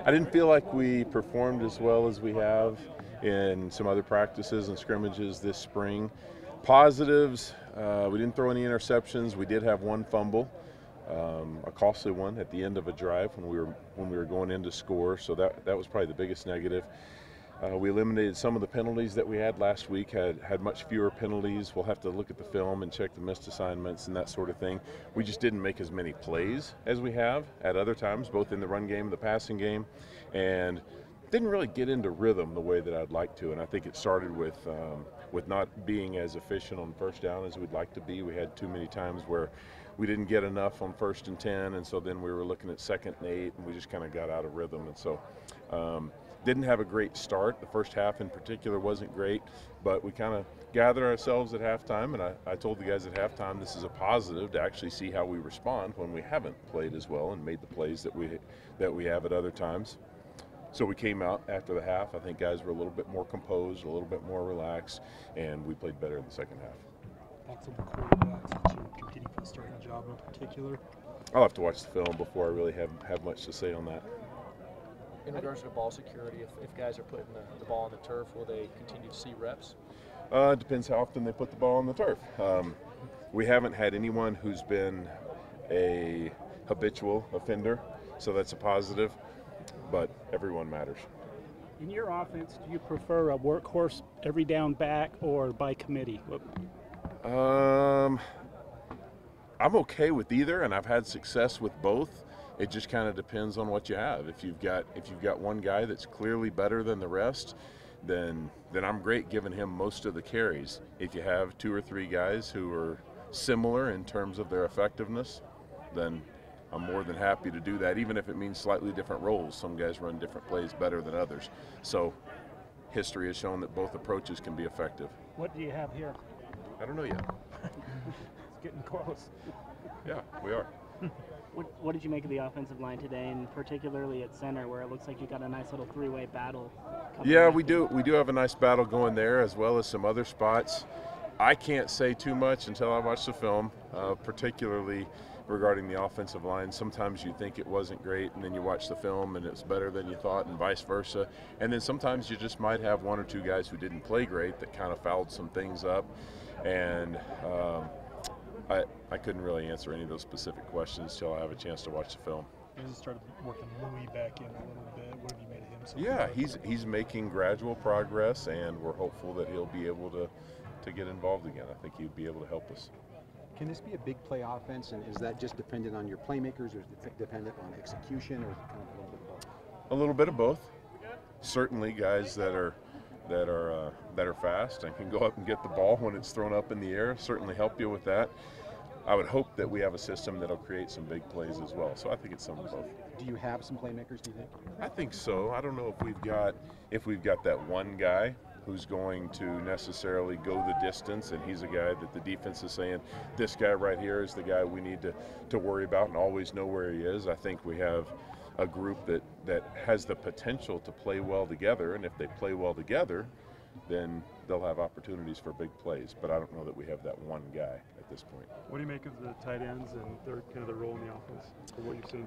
I didn't feel like we performed as well as we have in some other practices and scrimmages this spring. Positives, we didn't throw any interceptions. We did have one fumble, a costly one at the end of a drive when we were going in to score. So that was probably the biggest negative. We eliminated some of the penalties that we had last week, had much fewer penalties. We'll have to look at the film and check the missed assignments and that sort of thing. We just didn't make as many plays as we have at other times, both in the run game and the passing game, and didn't really get into rhythm the way that I'd like to. And I think it started with not being as efficient on first down as we'd like to be. We had too many times where we didn't get enough on 1st and 10, and so then we were looking at 2nd and 8, and we just kind of got out of rhythm. And so didn't have a great start. The first half in particular wasn't great, but we kind of gathered ourselves at halftime, and I told the guys at halftime this is a positive to actually see how we respond when we haven't played as well and made the plays that we have at other times. So we came out after the half. I think guys were a little bit more composed, a little bit more relaxed, and we played better in the second half. Thoughts on the quarterbacks that you're competing for the starting job in particular? I'll have to watch the film before I really have much to say on that. In regards to ball security, if guys are putting the ball on the turf, will they continue to see reps? It depends how often they put the ball on the turf. We haven't had anyone who's been a habitual offender, so that's a positive, but everyone matters. In your offense, do you prefer a workhorse every down back or by committee? I'm okay with either, and I've had success with both. It just kind of depends on what you have. If you've got one guy that's clearly better than the rest, then I'm great giving him most of the carries. If you have 2 or 3 guys who are similar in terms of their effectiveness, then I'm more than happy to do that, even if it means slightly different roles. Some guys run different plays better than others. So history has shown that both approaches can be effective. What do you have here? I don't know yet. It's getting close. Yeah, we are. What did you make of the offensive line today, and particularly at center, where it looks like you got a nice little 3-way battle? Yeah, we do. We do have a nice battle going there, as well as some other spots. I can't say too much until I watch the film, particularly regarding the offensive line. Sometimes you think it wasn't great, and then you watch the film and it's better than you thought, and vice versa. And then sometimes you just might have 1 or 2 guys who didn't play great that kind of fouled some things up. And I couldn't really answer any of those specific questions till I have a chance to watch the film. You guys started working Louis back in a little bit. What have you made of him so Yeah, far? he's making gradual progress, and we're hopeful that he'll be able to get involved again. I think he'd be able to help us. Can this be a big play offense, and is that just dependent on your playmakers, or is it dependent on execution, or is it kind of a little bit of both? A little bit of both. Certainly, guys that are fast and can go up and get the ball when it's thrown up in the air certainly help you with that. I would hope that we have a system that'll create some big plays as well. So I think it's some of both. Do you have some playmakers, do you think? I think so. I don't know if we've got that one guy who's going to necessarily go the distance, and he's a guy that the defense is saying, this guy right here is the guy we need to worry about and always know where he is. I think we have a group that has the potential to play well together, and if they play well together, then they'll have opportunities for big plays. But I don't know that we have that one guy at this point. What do you make of the tight ends and their kind of the role in the offense, or what you've seen?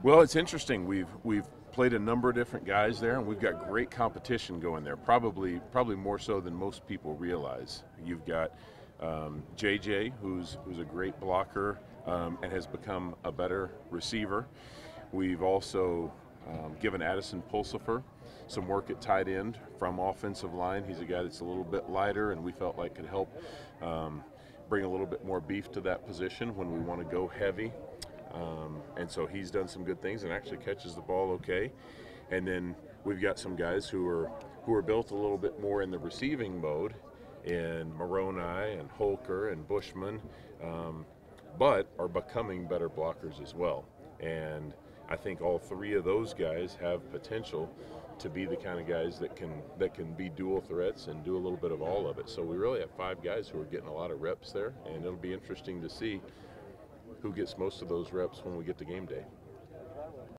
Well, it's interesting. We've played a number of different guys there, and we've got great competition going there. Probably more so than most people realize. You've got JJ, who's a great blocker and has become a better receiver. We've also given Addison Pulsifer some work at tight end from offensive line. He's a guy that's a little bit lighter, and we felt like could help bring a little bit more beef to that position when we want to go heavy. And so he's done some good things and actually catches the ball okay. And then we've got some guys who are built a little bit more in the receiving mode, in Moroni and Holker and Bushman, but are becoming better blockers as well. And I think all 3 of those guys have potential to be the kind of guys that can be dual threats and do a little bit of all of it. So we really have 5 guys who are getting a lot of reps there, and it'll be interesting to see who gets most of those reps when we get to game day.